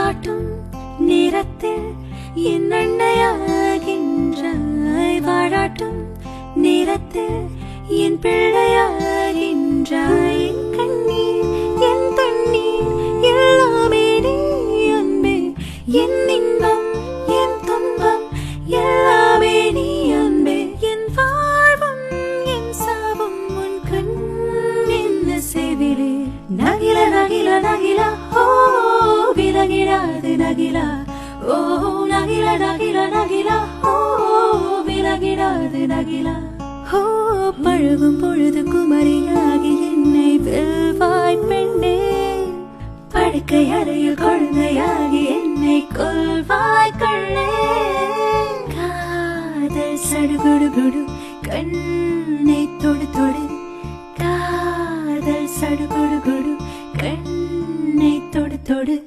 தாலாட்டும் நேரத்தில் என் அண்ணையாகின்றாய், வாழாட்டும் நேரத்தில் என் பிள்ளையாகின்றாய். என் கண்ணீர் என் தண்ணீர் எல்லாமே நீ அன்பே, என் இன்பம் என் துன்பம் எல்லாமே நீ அன்பே. என் வாழ்வும் என் சாவும் உன் கண் என்ன செய்விலே. நகில நகில நகில ஓ விலகிடாது நகில, ஓ நகில நகில நகில ஓ விலகிடாது நகில. ஓ பழகும் பொழுது குமரியாகி என்னை வெல்வாய் பெண்ணே, படுக்கை அறையில் குழந்தையாகி என்னை கொல்வாய் கண்ணே. காதல் சடுகுடுகுடு கண்ணை தொடு தொடு, காதல் சடுகுடுகுடு கண்ணை தொடு தொடு.